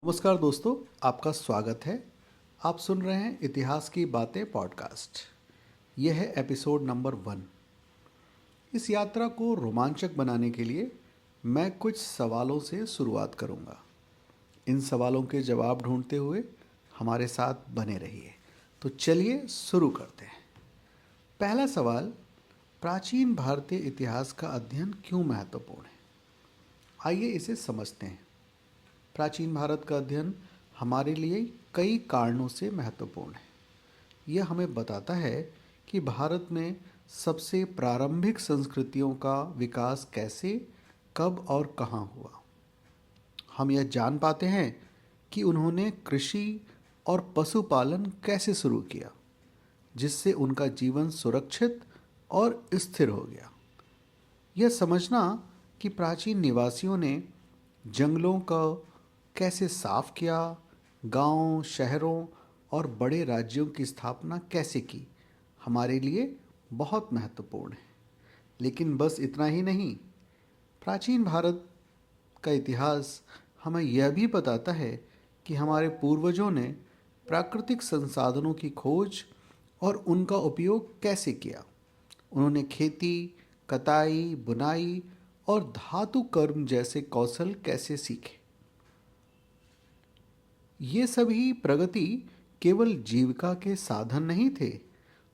नमस्कार दोस्तों, आपका स्वागत है। आप सुन रहे हैं इतिहास की बातें पॉडकास्ट। यह है एपिसोड नंबर 1। इस यात्रा को रोमांचक बनाने के लिए मैं कुछ सवालों से शुरुआत करूंगा। इन सवालों के जवाब ढूंढते हुए हमारे साथ बने रहिए। तो चलिए शुरू करते हैं। पहला सवाल, प्राचीन भारतीय इतिहास का अध्ययन क्यों महत्वपूर्ण है? आइए इसे समझते हैं। प्राचीन भारत का अध्ययन हमारे लिए कई कारणों से महत्वपूर्ण है। यह हमें बताता है कि भारत में सबसे प्रारंभिक संस्कृतियों का विकास कैसे, कब और कहाँ हुआ। हम यह जान पाते हैं कि उन्होंने कृषि और पशुपालन कैसे शुरू किया, जिससे उनका जीवन सुरक्षित और स्थिर हो गया। यह समझना कि प्राचीन निवासियों ने जंगलों का कैसे साफ किया, गांव, शहरों और बड़े राज्यों की स्थापना कैसे की, हमारे लिए बहुत महत्वपूर्ण है। लेकिन बस इतना ही नहीं, प्राचीन भारत का इतिहास हमें यह भी बताता है कि हमारे पूर्वजों ने प्राकृतिक संसाधनों की खोज और उनका उपयोग कैसे किया। उन्होंने खेती, कताई, बुनाई और धातु कर्म जैसे कौशल कैसे सीखे। ये सभी प्रगति केवल जीविका के साधन नहीं थे,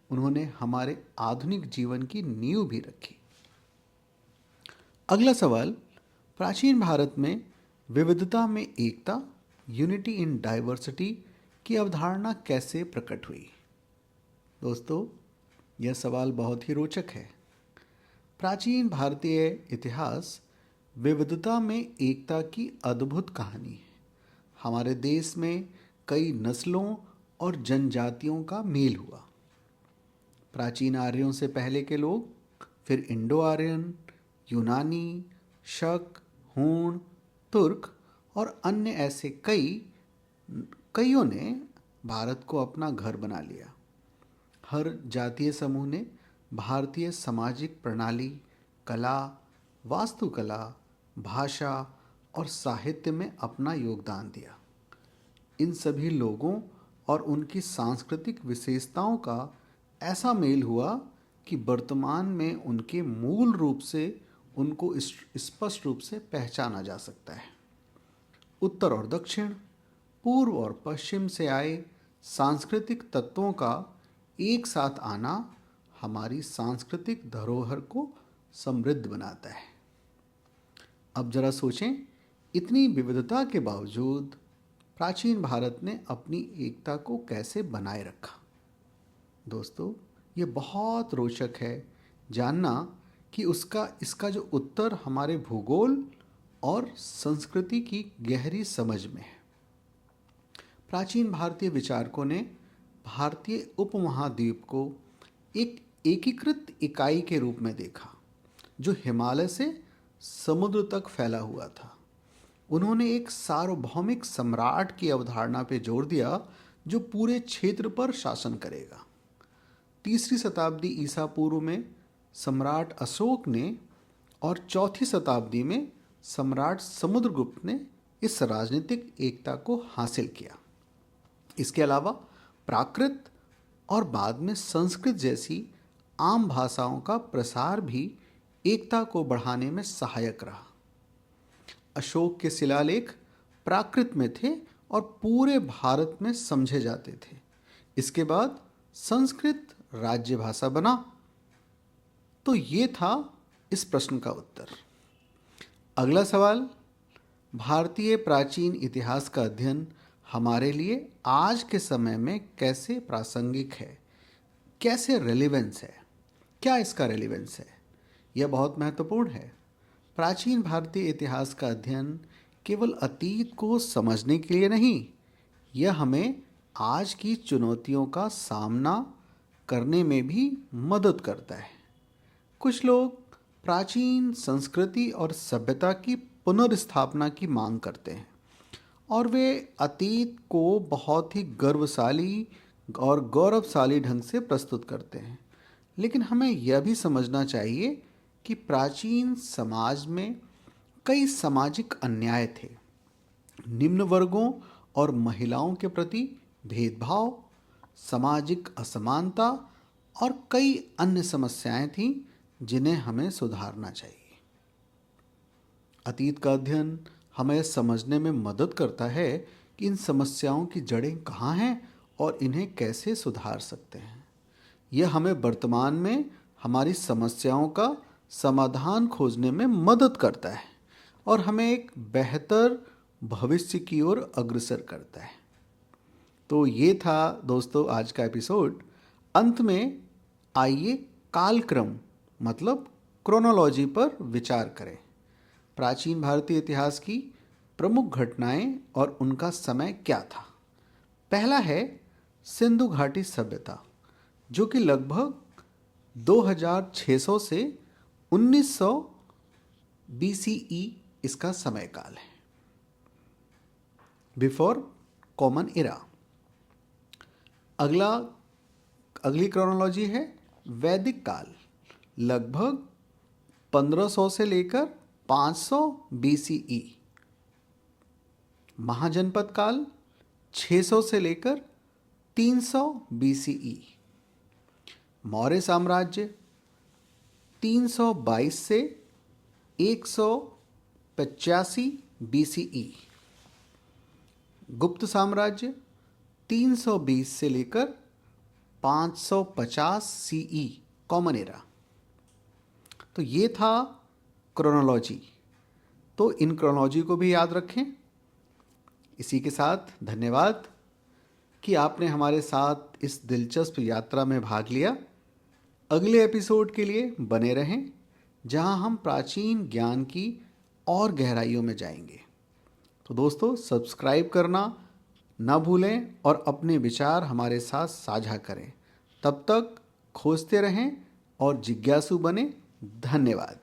उन्होंने हमारे आधुनिक जीवन की नींव भी रखी। अगला सवाल, प्राचीन भारत में विविधता में एकता, यूनिटी इन डाइवर्सिटी की अवधारणा कैसे प्रकट हुई? दोस्तों, यह सवाल बहुत ही रोचक है। प्राचीन भारतीय इतिहास विविधता में एकता की अद्भुत कहानी है। हमारे देश में कई नस्लों और जनजातियों का मेल हुआ। प्राचीन आर्यों से पहले के लोग, फिर इंडो आर्यन, यूनानी, शक, हूण, तुर्क और अन्य ऐसे कईयों ने भारत को अपना घर बना लिया। हर जातीय समूह ने भारतीय सामाजिक प्रणाली, कला, वास्तुकला, भाषा और साहित्य में अपना योगदान दिया। इन सभी लोगों और उनकी सांस्कृतिक विशेषताओं का ऐसा मेल हुआ कि वर्तमान में उनके मूल रूप से उनको स्पष्ट रूप से पहचाना जा सकता है। उत्तर और दक्षिण, पूर्व और पश्चिम से आए सांस्कृतिक तत्वों का एक साथ आना हमारी सांस्कृतिक धरोहर को समृद्ध बनाता है। अब जरा सोचें, इतनी विविधता के बावजूद प्राचीन भारत ने अपनी एकता को कैसे बनाए रखा? दोस्तों, ये बहुत रोचक है जानना कि इसका जो उत्तर हमारे भूगोल और संस्कृति की गहरी समझ में है। प्राचीन भारतीय विचारकों ने भारतीय उपमहाद्वीप को एक एकीकृत इकाई के रूप में देखा, जो हिमालय से समुद्र तक फैला हुआ था। उन्होंने एक सार्वभौमिक सम्राट की अवधारणा पर जोर दिया, जो पूरे क्षेत्र पर शासन करेगा। 3री शताब्दी ईसा पूर्व में सम्राट अशोक ने और 4ठी शताब्दी में सम्राट समुद्रगुप्त ने इस राजनीतिक एकता को हासिल किया। इसके अलावा प्राकृत और बाद में संस्कृत जैसी आम भाषाओं का प्रसार भी एकता को बढ़ाने में सहायक रहा। अशोक के शिलालेख प्राकृत में थे और पूरे भारत में समझे जाते थे। इसके बाद संस्कृत राज्य भाषा बना। तो ये था इस प्रश्न का उत्तर। अगला सवाल, भारतीय प्राचीन इतिहास का अध्ययन हमारे लिए आज के समय में कैसे प्रासंगिक है, कैसे रेलेवेंस है, क्या इसका रेलेवेंस है? यह बहुत महत्वपूर्ण है। प्राचीन भारतीय इतिहास का अध्ययन केवल अतीत को समझने के लिए नहीं, यह हमें आज की चुनौतियों का सामना करने में भी मदद करता है। कुछ लोग प्राचीन संस्कृति और सभ्यता की पुनर्स्थापना की मांग करते हैं और वे अतीत को बहुत ही गर्वशाली और गौरवशाली ढंग से प्रस्तुत करते हैं। लेकिन हमें यह भी समझना चाहिए कि प्राचीन समाज में कई सामाजिक अन्याय थे, निम्न वर्गों और महिलाओं के प्रति भेदभाव, सामाजिक असमानता और कई अन्य समस्याएं थीं जिन्हें हमें सुधारना चाहिए। अतीत का अध्ययन हमें समझने में मदद करता है कि इन समस्याओं की जड़ें कहाँ हैं और इन्हें कैसे सुधार सकते हैं। यह हमें वर्तमान में हमारी समस्याओं का समाधान खोजने में मदद करता है और हमें एक बेहतर भविष्य की ओर अग्रसर करता है। तो ये था दोस्तों आज का एपिसोड। अंत में आइए कालक्रम मतलब क्रोनोलॉजी पर विचार करें। प्राचीन भारतीय इतिहास की प्रमुख घटनाएं और उनका समय क्या था। पहला है सिंधु घाटी सभ्यता, जो कि लगभग 2600 से 1900 BCE इसका समय काल है, बिफोर कॉमन एरा। अगली क्रोनोलॉजी है वैदिक काल, लगभग 1500 से लेकर 500 BCE। महाजनपद काल 600 से लेकर 300 BCE। मौर्य साम्राज्य 322 से 185 BCE। गुप्त साम्राज्य 320 से लेकर 550 CE कॉमन एरा। तो ये था क्रोनोलॉजी। तो इन क्रोनोलॉजी को भी याद रखें। इसी के साथ धन्यवाद कि आपने हमारे साथ इस दिलचस्प यात्रा में भाग लिया। अगले एपिसोड के लिए बने रहें, जहां हम प्राचीन ज्ञान की और गहराइयों में जाएंगे। तो दोस्तों, सब्सक्राइब करना ना भूलें और अपने विचार हमारे साथ साझा करें। तब तक खोजते रहें और जिज्ञासु बने। धन्यवाद।